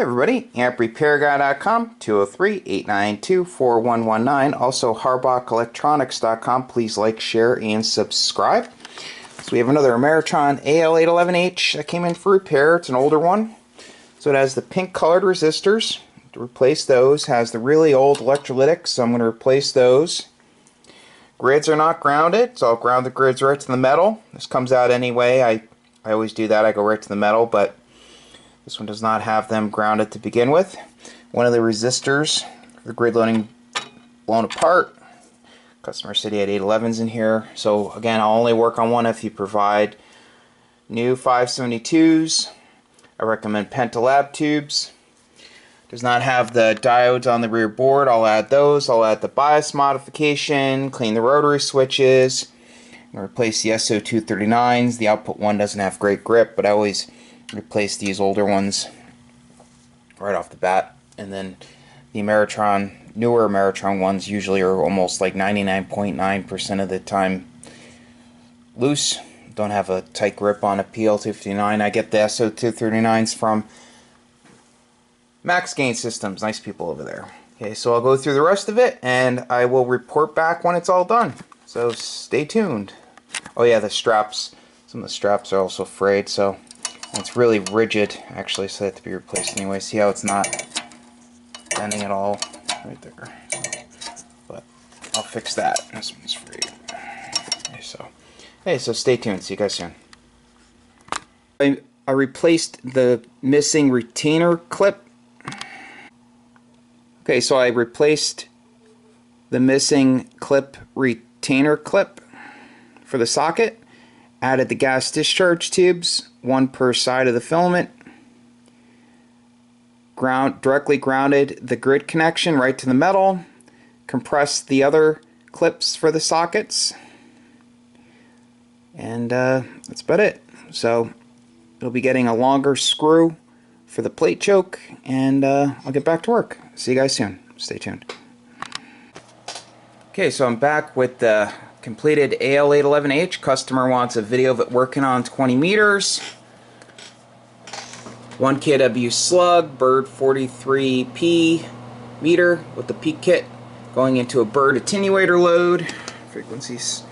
Hey everybody, AmpRepairGuy.com, 203-892-4119, also HarbachElectronics.com. Please like, share, and subscribe. So we have another Ameritron Al-811H that came in for repair. It's an older one. So it has the pink colored resistors. To replace those, has the really old electrolytics, so I'm going to replace those. Grids are not grounded, so I'll ground the grids right to the metal. This comes out anyway. I always do that. I go right to the metal, but this one does not have them grounded to begin with. One of the resistors for the grid loading blown apart. Customer said he had 811s in here. So again, I'll only work on one if you provide new 572s. I recommend Penta lab tubes. Does not have the diodes on the rear board. I'll add those. I'll add the bias modification, clean the rotary switches, and replace the SO239s. The output one doesn't have great grip, but I always replace these older ones right off the bat. And then the Ameritron, newer Ameritron ones usually are almost like 99.9% of the time loose. Don't have a tight grip on a PL259. I get the SO239s from Max Gain Systems. Nice people over there. Okay, so I'll go through the rest of it and I will report back when it's all done. So stay tuned. Oh yeah, the straps. Some of the straps are also frayed, so it's really rigid actually, so they have to be replaced anyway. See how it's not bending at all right there. But I'll fix that. This one's frayed. Okay, so stay tuned. See you guys soon. I replaced the missing retainer clip. Okay, so I replaced the missing retainer clip for the socket. Added the gas discharge tubes, one per side of the filament. Directly grounded the grid connection right to the metal. Compressed the other clips for the sockets. And that's about it. So you'll be getting a longer screw for the plate choke, and I'll get back to work. See you guys soon. Stay tuned. Okay, so I'm back with the completed Al-811H. Customer wants a video of it working on 20 meters. 1 kW slug, bird 43P meter with the peak kit going into a bird attenuator load. Frequencies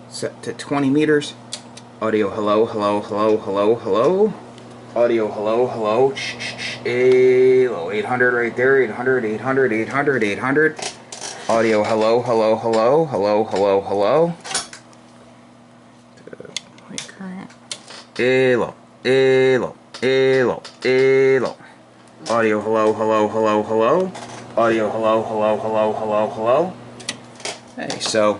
set to 20 meters. Audio hello, hello, hello, hello, hello. Audio hello, hello. Shh, shh, shh. Hello, 800 right there. 800, 800, 800, 800. Audio hello, hello, hello, hello, hello, hello. Hello, hello, hello, hello. Audio hello, hello, hello, hello. Audio hello, hello, hello, hello, hello. Hey, so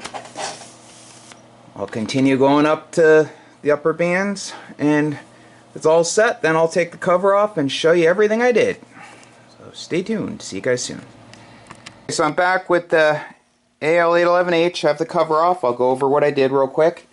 I'll continue going up to the upper bands, and if it's all set, then I'll take the cover off and show you everything I did. So stay tuned. See you guys soon. So I'm back with the Al-811H. I have the cover off. I'll go over what I did real quick.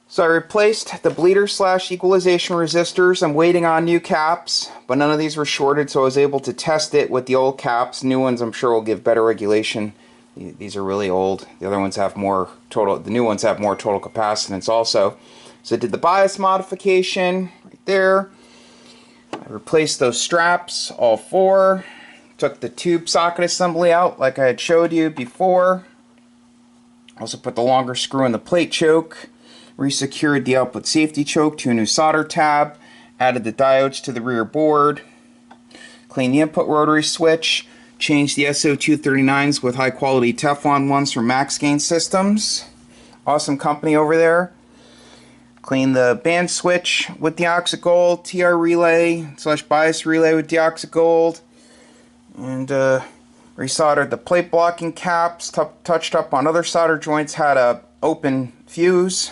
So I replaced the bleeder/equalization resistors. I'm waiting on new caps, but none of these were shorted, so I was able to test it with the old caps. New ones I'm sure will give better regulation. These are really old. The other ones have more total. The new ones have more total capacitance also. So I did the bias modification right there. I replaced those straps, all four. Took the tube socket assembly out like I had showed you before. Also put the longer screw in the plate choke. Resecured the output safety choke to a new solder tab. Added the diodes to the rear board. Cleaned the input rotary switch. Changed the SO239s with high quality Teflon ones from Max Gain Systems. Awesome company over there. Clean the band switch with Deoxygold, TR relay / bias relay with Deoxygold, and resoldered the plate blocking caps, touched up on other solder joints, had a open fuse,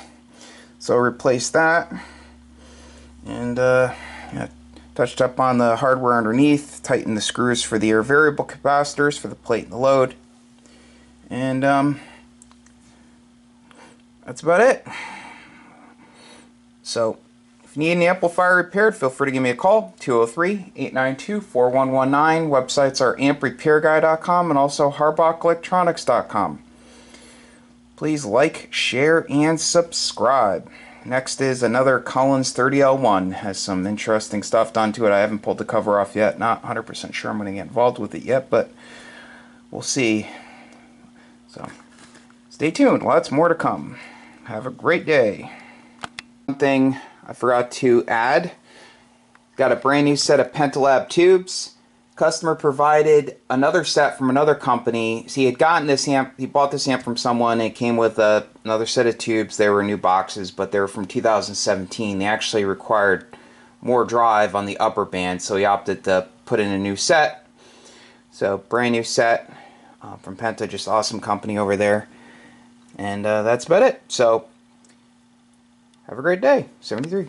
so replaced that, and touched up on the hardware underneath, tightened the screws for the air variable capacitors for the plate and the load, and that's about it. So, if you need an amplifier repaired, feel free to give me a call, 203-892-4119. Websites are AmpRepairGuy.com and also HarbachElectronics.com. Please like, share, and subscribe. next is another Collins 30L1. Has some interesting stuff done to it. I haven't pulled the cover off yet. Not 100% sure I'm going to get involved with it yet, but we'll see. So stay tuned. Lots more to come. Have a great day. One thing I forgot to add. Got a brand new set of Penta tubes. Customer provided another set from another company. So he had gotten this amp, he bought this amp from someone, and it came with another set of tubes. They were new boxes, but they were from 2017. They actually required more drive on the upper band, so he opted to put in a new set. So brand new set from Penta, just awesome company over there. And that's about it. So have a great day. 73.